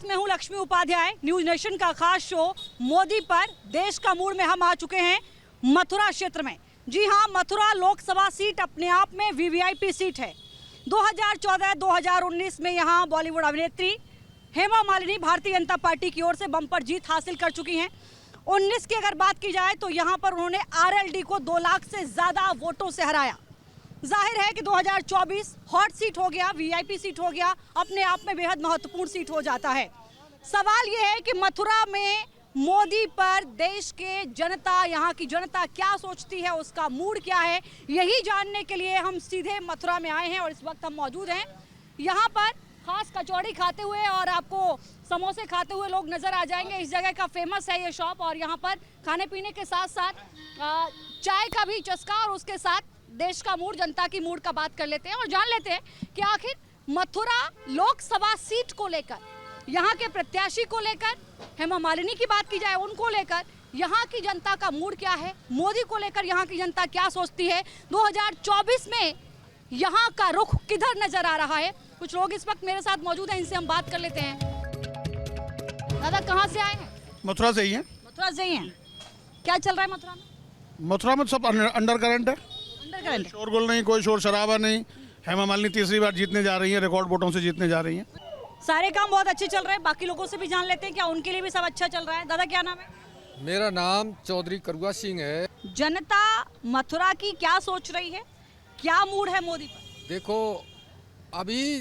मैं हूं Lakshmi Upadhyay. News nation का खास शो मोदी पर देश का मूड में हम आ चुके हैं मथुरा क्षेत्र में। जी हां, मथुरा लोकसभा सीट अपने आप में वीवीआईपी सीट है। 2014-2019 में यहां बॉलीवुड अभिनेत्री हेमा मालिनी भारतीय जनता पार्टी की ओर से बम्पर जीत हासिल कर चुकी हैं। 19 की अगर बात की जाए तो यहां पर उन्होंने आरएलडी को 2 लाख से ज्यादा वोटों से हराया। जाहिर है कि 2024 हॉट सीट हो गया, वीआईपी सीट हो गया, अपने आप में बेहद महत्वपूर्ण सीट हो जाता है। सवाल यह है कि मथुरा में मोदी पर देश के जनता, यहाँ की जनता क्या सोचती है, उसका मूड क्या है, यही जानने के लिए हम सीधे मथुरा में आए हैं और इस वक्त हम मौजूद हैं यहाँ पर। खास कचौड़ी खाते हुए और आपको समोसे खाते हुए लोग नजर आ जाएंगे। इस जगह का फेमस है ये शॉप और यहाँ पर खाने पीने के साथ साथ चाय का भी चस्का और उसके साथ देश का मूड, जनता की मूड का बात कर लेते हैं और जान लेते हैं कि आखिर मथुरा लोकसभा सीट को लेकर, यहाँ के प्रत्याशी को लेकर, हेमा मालिनी की बात की जाए उनको लेकर, यहाँ की जनता का मूड क्या है, मोदी को लेकर यहाँ की जनता क्या सोचती है, 2024 में यहाँ का रुख किधर नजर आ रहा है। कुछ लोग इस वक्त मेरे साथ मौजूद हैं, इनसे हम बात कर लेते हैं। दादा कहाँ से आए हैं? मथुरा से ही हैं। मथुरा से ही हैं। क्या चल रहा है मथुरा में? मथुरा में सब अंडर करंट है, अंडर शोरगुल नहीं, कोई शोर शराबा नहीं। हेमा मालिनी तीसरी बार जीतने जा रही है, रिकॉर्ड वोटों से जीतने जा रही हैं। सारे काम बहुत अच्छे चल रहे हैं। बाकी लोगों से भी जान लेते हैं क्या उनके लिए भी सब अच्छा चल रहा है। दादा क्या नाम है? मेरा नाम चौधरी करुआ सिंह है। जनता मथुरा की क्या सोच रही है, क्या मूड है मोदी पर? देखो अभी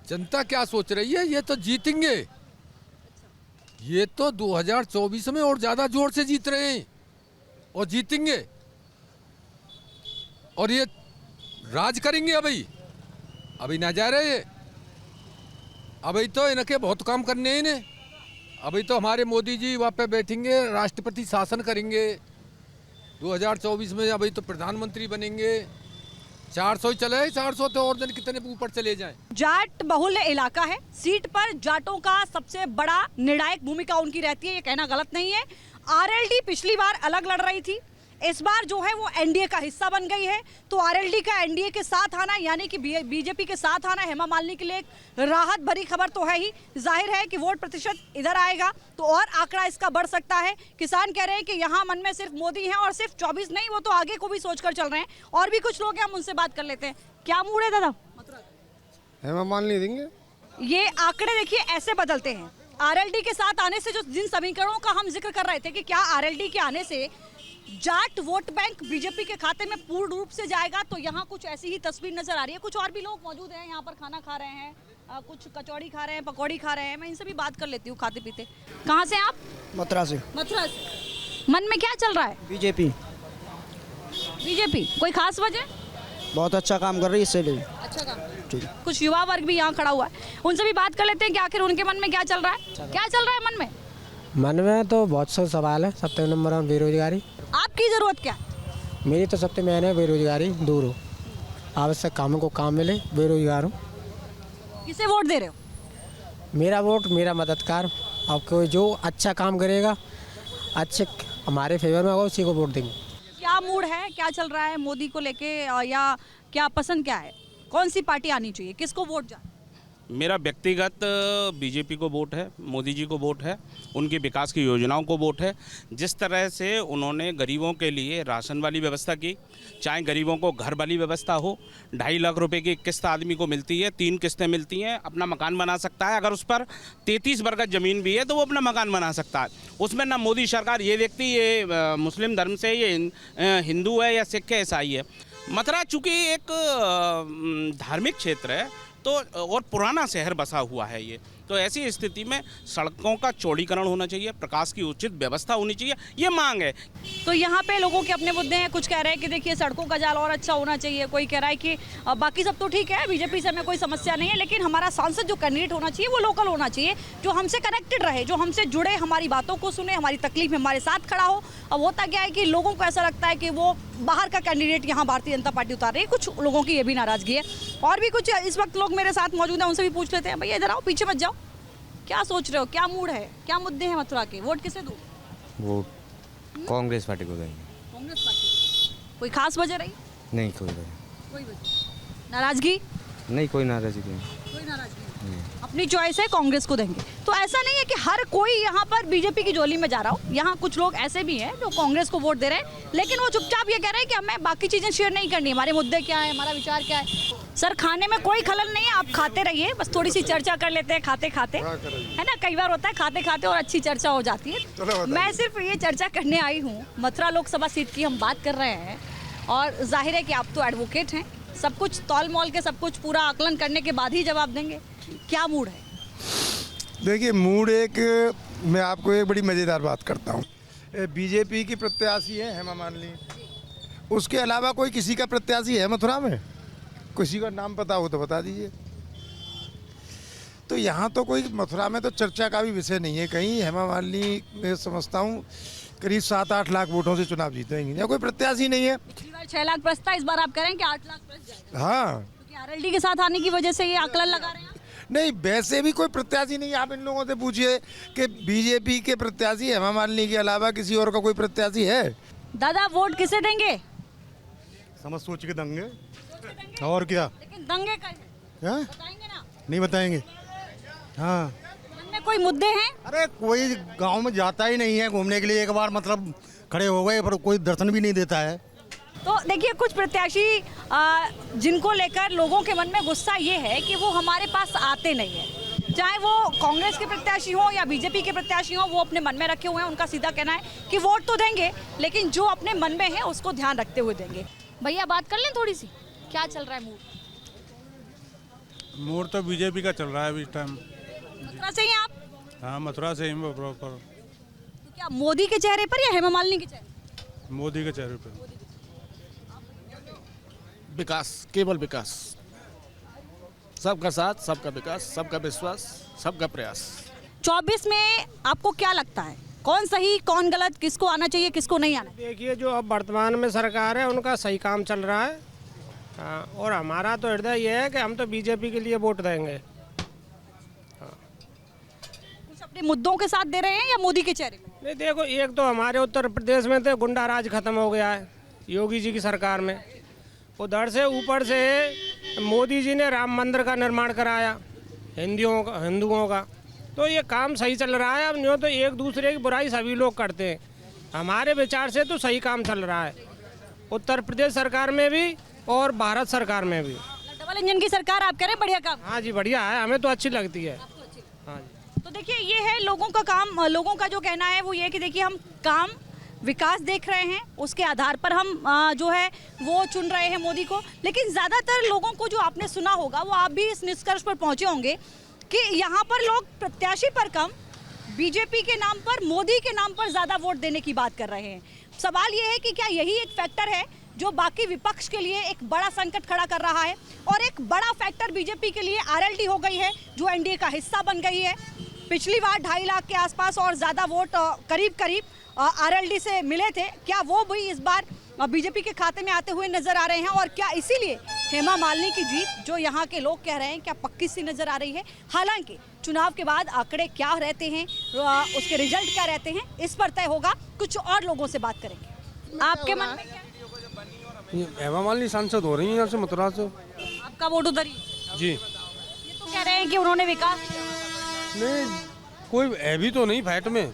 जनता क्या सोच रही है, ये तो जीतेंगे। ये तो 2024 में और ज्यादा जोर से जीत रहे हैं और जीतेंगे और ये राज करेंगे। अभी ना जा रहे, अभी तो इनके बहुत काम करने हैं इन्हें। अभी तो हमारे मोदी जी वहाँ पे बैठेंगे, राष्ट्रपति शासन करेंगे 2024 में। अभी तो प्रधानमंत्री बनेंगे। 400 ही चले, 400 तो और दिन कितने ऊपर चले जाएं। जाट बहुल इलाका है, सीट पर जाटों का सबसे बड़ा निर्णायक भूमिका उनकी रहती है, ये कहना गलत नहीं है। आरएलडी पिछली बार अलग लड़ रही थी, इस बार जो है वो एनडीए का हिस्सा बन गई है। तो आरएलडी का एनडीए के साथ आना यानी कि बीजेपी के साथ आना हेमा मालिनी के लिए एक राहत भरी खबर तो है ही। जाहिर है कि वोट प्रतिशत इधर आएगा तो और आंकड़ा इसका बढ़ सकता है। किसान कह रहे हैं कि यहाँ मन में सिर्फ मोदी है और सिर्फ 24 नहीं, वो तो आगे को भी सोचकर चल रहे हैं। और भी कुछ लोग हैं, हम उनसे बात कर लेते हैं। क्या मूड है दादा? हेमा मालिनी देंगे। ये आंकड़े देखिए ऐसे बदलते हैं। आरएलडी के साथ आने से जो जिन समीकरणों का हम जिक्र कर रहे थे कि क्या आरएलडी के आने से जाट वोट बैंक बीजेपी के खाते में पूर्ण रूप से जाएगा, तो यहाँ कुछ ऐसी ही तस्वीर नजर आ रही है। कुछ और भी लोग मौजूद हैं यहाँ पर, खाना खा रहे हैं, कुछ कचौड़ी खा रहे हैं, पकौड़ी खा रहे हैं। मैं इनसे भी बात कर लेती हूँ खाते पीते। कहाँ से आप? मथुरा से। मथुरा से। मन में क्या चल रहा है? बीजेपी। बीजेपी कोई खास वजह? बहुत अच्छा काम कर रही है इसलिए। अच्छा काम। कुछ युवा वर्ग भी यहाँ खड़ा हुआ है, उनसे भी बात कर लेते हैं कि आखिर उनके मन में क्या चल रहा है। क्या चल रहा है मन में? मन में तो बहुत सा सवाल है। सबसे नंबर 1 बेरोजगारी। आपकी जरूरत क्या? मेरी तो सबसे मेन है बेरोजगारी दूर हो, आवश्यक कामों को काम मिले। बेरोजगार हूँ। किसे वोट दे रहे हो? मेरा वोट मेरा मददगार, आपको जो अच्छा काम करेगा, अच्छे हमारे फेवर में होगा, उसी को वोट देंगे। क्या मूड है, क्या चल रहा है मोदी को लेके, या क्या पसंद क्या है, कौन सी पार्टी आनी चाहिए, किसको वोट जाए? मेरा व्यक्तिगत बीजेपी को वोट है, मोदी जी को वोट है, उनकी विकास की योजनाओं को वोट है। जिस तरह से उन्होंने गरीबों के लिए राशन वाली व्यवस्था की, चाहे गरीबों को घर वाली व्यवस्था हो, 2.5 लाख रुपए की किस्त आदमी को मिलती है, 3 किस्तें मिलती हैं, अपना मकान बना सकता है। अगर उस पर 33 बरगद ज़मीन भी है तो वो अपना मकान बना सकता है। उसमें ना मोदी सरकार ये देखती ये मुस्लिम धर्म से, ये हिंदू है या सिख है, ईसाई है। मथुरा चूँकि एक धार्मिक क्षेत्र है तो और पुराना शहर बसा हुआ है ये, तो ऐसी स्थिति में सड़कों का चौड़ीकरण होना चाहिए, प्रकाश की उचित व्यवस्था होनी चाहिए, ये मांग है। तो यहाँ पे लोगों के अपने मुद्दे हैं। कुछ कह रहे हैं कि देखिए सड़कों का जाल और अच्छा होना चाहिए, कोई कह रहा है कि बाकी सब तो ठीक है, बीजेपी से हमें कोई समस्या नहीं है, लेकिन हमारा सांसद जो कैंडिडेट होना चाहिए वो लोकल होना चाहिए, जो हमसे कनेक्टेड रहे, जो हमसे जुड़े, हमारी बातों को सुने, हमारी तकलीफ में हमारे साथ खड़ा हो। अब होता क्या है कि लोगों को ऐसा लगता है कि वो बाहर का कैंडिडेट यहाँ भारतीय जनता पार्टी उतार रही है। कुछ लोगों की ये भी नाराजगी है। और भी कुछ इस वक्त लोग मेरे साथ मौजूद हैं, उनसे भी पूछ लेते हैं। भैया इधर आओ, पीछे मत जाओ। क्या सोच रहे हो, क्या मूड है, क्या मुद्दे हैं मथुरा के, वोट किसे दूं? वोट कांग्रेस पार्टी को देंगे। कांग्रेस पार्टी। कोई खास वजह रही? नहीं कोई वजह। कोई वजह? नाराजगी? नहीं कोई नाराजगी नहीं। कोई नाराजगी नहीं। अपनी चॉइस है, कांग्रेस को देंगे। तो ऐसा नहीं है कि हर कोई यहाँ पर बीजेपी की झोली में जा रहा हो। यहाँ कुछ लोग ऐसे भी हैं जो कांग्रेस को वोट दे रहे हैं, लेकिन वो चुपचाप ये कह रहे हैं कि हमें बाकी चीज़ें शेयर नहीं करनी, हमारे मुद्दे क्या है, हमारा विचार क्या है। सर, खाने में कोई खलल नहीं है, आप खाते रहिए, बस थोड़ी सी चर्चा कर लेते हैं खाते खाते, है ना। कई बार होता है खाते खाते और अच्छी चर्चा हो जाती है। मैं सिर्फ ये चर्चा करने आई हूँ, मथुरा लोकसभा सीट की हम बात कर रहे हैं, और जाहिर है कि आप तो एडवोकेट हैं, सब कुछ तौल मोल के, सब कुछ पूरा आकलन करने के बाद ही जवाब देंगे। क्या मूड है? देखिए, मूड मैं आपको एक बड़ी मज़ेदार बात करता हूँ। बीजेपी की प्रत्याशी है हेमा मालिनी, उसके अलावा कोई किसी का प्रत्याशी है मथुरा में? किसी का नाम पता हो तो बता दीजिए। तो यहाँ तो कोई मथुरा में तो चर्चा का भी विषय नहीं है कहीं। हेमा मालिनी मैं समझता हूँ करीब 7-8 लाख वोटों से चुनाव जीतेंगे, यहाँ कोई प्रत्याशी नहीं है। पिछली बार 6 लाख प्लस था, इस बार आप कह रहे हैं कि 8 लाख प्लस जाएगा। हाँ, क्योंकि आरएलडी के साथ आने की वजह से ये आकलन लगा रहे हैं। नहीं, वैसे भी कोई प्रत्याशी नहीं। आप इन लोगों से पूछिए कि बीजेपी के प्रत्याशी हेमा मालिनी के अलावा किसी और का कोई प्रत्याशी है? दादा, वोट किसे देंगे? समझ सोच के देंगे, और क्या। लेकिन दंगे कैसे हाँ? बताएंगे ना? नहीं बताएंगे। हाँ, मन में कोई मुद्दे हैं? अरे कोई गांव में जाता ही नहीं है घूमने के लिए, एक बार मतलब खड़े हो गए पर कोई दर्शन भी नहीं देता है। तो देखिए, कुछ प्रत्याशी जिनको लेकर लोगों के मन में गुस्सा ये है कि वो हमारे पास आते नहीं है, चाहे वो कांग्रेस के प्रत्याशी हो या बीजेपी के प्रत्याशी हो, वो अपने मन में रखे हुए हैं। उनका सीधा कहना है कि वोट तो देंगे, लेकिन जो अपने मन में है उसको ध्यान रखते हुए देंगे। भैया, बात कर लें थोड़ी सी, क्या चल रहा है मूड? मूड तो बीजेपी का चल रहा है अभी इस टाइम। मथुरा से ही आप? हाँ, मथुरा से ही प्रॉपर। तो क्या मोदी के चेहरे पर या हेमा मालिनी के चेहरे? मोदी के चेहरे पे। विकास, केवल विकास, सबका साथ, सबका विकास, सबका विश्वास, सबका प्रयास। 24 में आपको क्या लगता है, कौन सही कौन गलत, किसको आना चाहिए किसको नहीं आना? देखिए, जो अब वर्तमान में सरकार है उनका सही काम चल रहा है। हाँ, और हमारा तो हृदय ये है कि हम तो बीजेपी के लिए वोट देंगे। कुछ अपने मुद्दों के साथ दे रहे हैं या मोदी के चेहरे पे? नहीं, देखो, एक तो हमारे उत्तर प्रदेश में तो गुंडा राज खत्म हो गया है योगी जी की सरकार में। उधर से ऊपर से मोदी जी ने राम मंदिर का निर्माण कराया हिंदुओं का, तो ये काम सही चल रहा है। अब न्यों तो एक दूसरे की बुराई सभी लोग करते हैं, हमारे विचार से तो सही काम चल रहा है उत्तर प्रदेश सरकार में भी और भारत सरकार में भी। डबल इंजन की सरकार आप कह रहे हैं, बढ़िया काम? हाँ जी, बढ़िया है, हमें तो अच्छी लगती है। हाँ जी। तो देखिए, ये है लोगों का काम, लोगों का जो कहना है वो ये है कि देखिए, हम काम विकास देख रहे हैं, उसके आधार पर हम जो है वो चुन रहे हैं मोदी को। लेकिन ज़्यादातर लोगों को जो आपने सुना होगा, वो आप भी इस निष्कर्ष पर पहुंचे होंगे कि यहाँ पर लोग प्रत्याशी पर कम, बीजेपी के नाम पर, मोदी के नाम पर ज़्यादा वोट देने की बात कर रहे हैं। सवाल ये है कि क्या यही एक फैक्टर है जो बाकी विपक्ष के लिए एक बड़ा संकट खड़ा कर रहा है? और एक बड़ा फैक्टर बीजेपी के लिए आरएलडी हो गई है, जो एनडीए का हिस्सा बन गई है। पिछली बार 2.5 लाख के आसपास और ज़्यादा वोट करीब आरएलडी से मिले थे। क्या वो भी इस बार बीजेपी के खाते में आते हुए नजर आ रहे हैं? और क्या इसीलिए हेमा मालिनी की जीत, जो यहाँ के लोग कह रहे हैं, क्या पक्की सी नजर आ रही है? हालांकि चुनाव के बाद आंकड़े क्या रहते हैं, उसके रिजल्ट क्या रहते हैं, इस पर तय होगा। कुछ और लोगों से बात करेंगे। आपके मन में क्या है? हेमा मालिनी सांसद हो रही है यहाँ से, मथुरा से। आपका वोट उधर ही? जी। ये तो कह रहे हैं कि उन्होंने विकास नहीं, कोई है भी तो नहीं फैट में।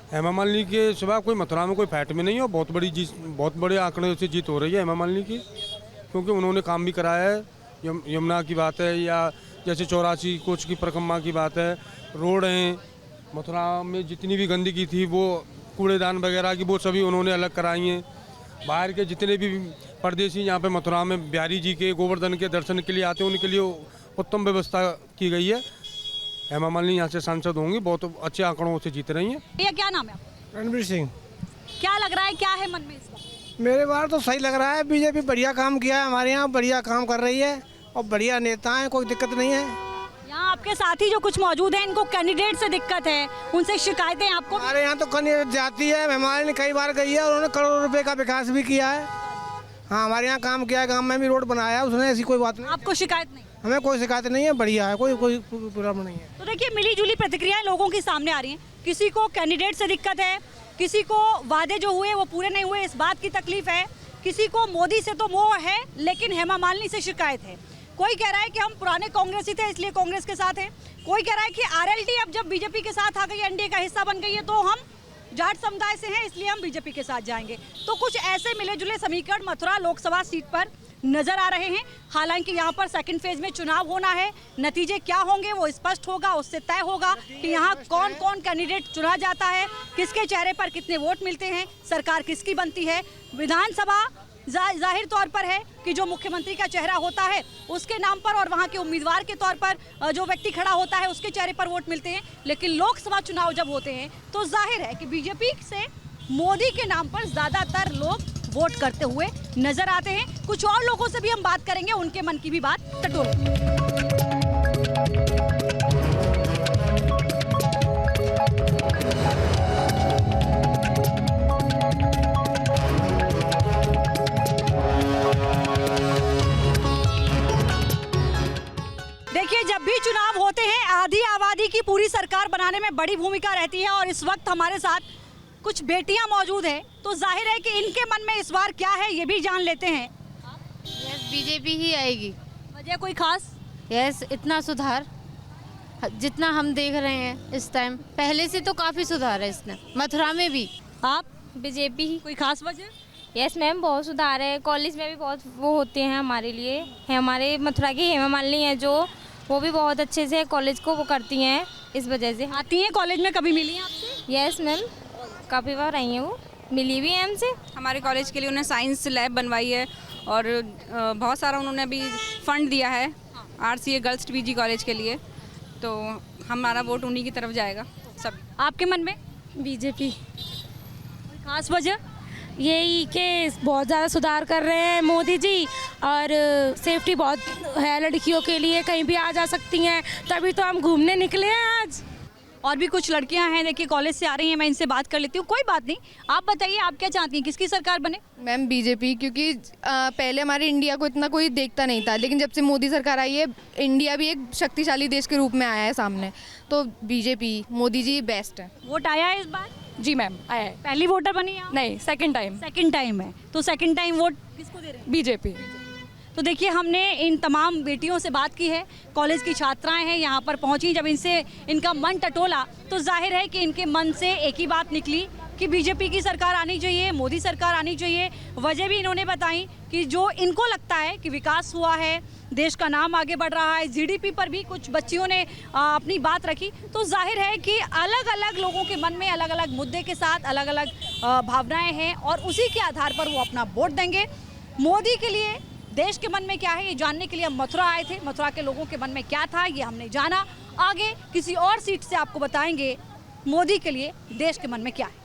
हेमा मालिनी के सिवा कोई मथुरा में कोई फैट में नहीं है। बहुत बड़े आंकड़े से जीत हो रही है हेमा मालिनी की, क्योंकि उन्होंने काम भी कराया है। यमुना की बात है, या जैसे 84 कोच की परिक्रमा की बात है, रोड हैं मथुरा में, जितनी भी गंदगी थी वो कूड़ेदान वगैरह की वो सभी उन्होंने अलग कराई हैं। बाहर के जितने भी परदेशी यहाँ पे मथुरा में बिहारी जी के गोवर्धन के दर्शन के लिए आते हैं, उनके लिए उत्तम व्यवस्था की गई है। हेमा मालिनी यहाँ से सांसद होंगी, बहुत अच्छे आंकड़ों से जीत रही हैं। भैया, क्या नाम है आपका? रणबीर सिंह। क्या लग रहा है, क्या है मन में इस बार? मेरे बार तो सही लग रहा है, बीजेपी बढ़िया काम किया है, हमारे यहाँ बढ़िया काम कर रही है और बढ़िया नेता हैं, कोई दिक्कत नहीं है। यहाँ आपके साथी जो कुछ मौजूद हैं, इनको कैंडिडेट से दिक्कत है, उनसे शिकायतें आपको? हमारे यहाँ तो कैंडिडेट जाती है, हमारे कई बार गई है और उन्होंने करोड़ों रुपए का विकास भी किया है। हाँ, हमारे यहाँ काम किया है, गाँव में भी रोड बनाया है उसने, ऐसी कोई बात नहीं। आपको शिकायत नहीं? हमें कोई शिकायत नहीं है, बढ़िया है, कोई प्रॉब्लम नहीं है। तो देखिए, मिली जुली प्रतिक्रियाएं लोगों की सामने आ रही हैं। किसी को कैंडिडेट से दिक्कत है, किसी को वादे जो हुए वो पूरे नहीं हुए, इस बात की तकलीफ है, किसी को मोदी से तो मोह है लेकिन हेमा मालिनी से शिकायत है। कोई कह रहा है कि हम पुराने कांग्रेसी थे इसलिए कांग्रेस के साथ हैं, कोई कह रहा है कि आरएलडी अब जब बीजेपी के साथ आ गई, एनडीए का हिस्सा बन गई है, तो हम जाट समुदाय से हैं इसलिए हम बीजेपी के साथ जाएंगे। तो कुछ ऐसे मिले जुले समीकरण मथुरा लोकसभा सीट पर नजर आ रहे हैं। हालांकि यहाँ पर सेकंड फेज में चुनाव होना है, नतीजे क्या होंगे वो स्पष्ट होगा, उससे तय होगा कि यहाँ कौन कौन कैंडिडेट चुना जाता है, किसके चेहरे पर कितने वोट मिलते हैं, सरकार किसकी बनती है। विधानसभा जाहिर तौर पर है कि जो मुख्यमंत्री का चेहरा होता है उसके नाम पर और वहाँ के उम्मीदवार के तौर पर जो व्यक्ति खड़ा होता है उसके चेहरे पर वोट मिलते हैं। लेकिन लोकसभा चुनाव जब होते हैं तो जाहिर है कि बीजेपी से मोदी के नाम पर ज़्यादातर लोग वोट करते हुए नजर आते हैं। कुछ और लोगों से भी हम बात करेंगे, उनके मन की भी बात टटोलेंगे। देखिए, जब भी चुनाव होते हैं आधी आबादी की पूरी सरकार बनाने में बड़ी भूमिका रहती है और इस वक्त हमारे साथ कुछ बेटियां मौजूद हैं, तो जाहिर है कि इनके मन में इस बार क्या है ये भी जान लेते हैं। यस, बीजेपी ही आएगी। वजह कोई खास? यस, इतना सुधार जितना हम देख रहे हैं इस टाइम, पहले से तो काफ़ी सुधार है इसमें, मथुरा में भी। आप? बीजेपी ही। कोई खास वजह? यस मैम, बहुत सुधार है। कॉलेज में भी बहुत वो होते हैं हमारे लिए, है हमारे मथुरा की हेमा मालिनी है जो, वो भी बहुत अच्छे से कॉलेज को वो करती हैं, इस वजह से। आती हैं कॉलेज में, कभी मिली हैं आपसे? यस मैम, काफ़ी बार आई हैं, वो मिली भी हैं हमसे। हमारे कॉलेज के लिए उन्होंने साइंस लैब बनवाई है और बहुत सारा उन्होंने अभी फंड दिया है RCA गर्ल्स PG कॉलेज के लिए, तो हमारा वोट उन्हीं की तरफ जाएगा सब। आपके मन में? बीजेपी। कोई खास वजह? यही कि बहुत ज़्यादा सुधार कर रहे हैं मोदी जी, और सेफ्टी बहुत है लड़कियों के लिए, कहीं भी आ जा सकती हैं, तभी तो हम घूमने निकले हैं आज। और भी कुछ लड़कियां हैं, देखिए कॉलेज से आ रही हैं, मैं इनसे बात कर लेती हूँ। कोई बात नहीं, आप बताइए आप क्या चाहती हैं, किसकी सरकार बने? मैम बीजेपी, क्योंकि पहले हमारे इंडिया को इतना कोई देखता नहीं था, लेकिन जब से मोदी सरकार आई है इंडिया भी एक शक्तिशाली देश के रूप में आया है सामने, तो बीजेपी मोदी जी बेस्ट है। वोट आया है इस बार? जी मैम, आया है। पहली वोटर बनी हैं आप? नहीं, सेकंड टाइम। सेकंड टाइम है, तो सेकंड टाइम वोट किसको दे रहे हैं? बीजेपी। तो देखिए, हमने इन तमाम बेटियों से बात की है, कॉलेज की छात्राएं हैं, यहाँ पर पहुंची, जब इनसे इनका मन टटोला तो जाहिर है कि इनके मन से एक ही बात निकली कि बीजेपी की सरकार आनी चाहिए, मोदी सरकार आनी चाहिए। वजह भी इन्होंने बताई कि जो इनको लगता है कि विकास हुआ है, देश का नाम आगे बढ़ रहा है, GDP पर भी कुछ बच्चियों ने अपनी बात रखी। तो जाहिर है कि अलग अलग लोगों के मन में अलग अलग मुद्दे के साथ अलग अलग भावनाएं हैं और उसी के आधार पर वो अपना वोट देंगे। मोदी के लिए देश के मन में क्या है ये जानने के लिए हम मथुरा आए थे, मथुरा के लोगों के मन में क्या था ये हमने जाना। आगे किसी और सीट से आपको बताएंगे मोदी के लिए देश के मन में क्या है।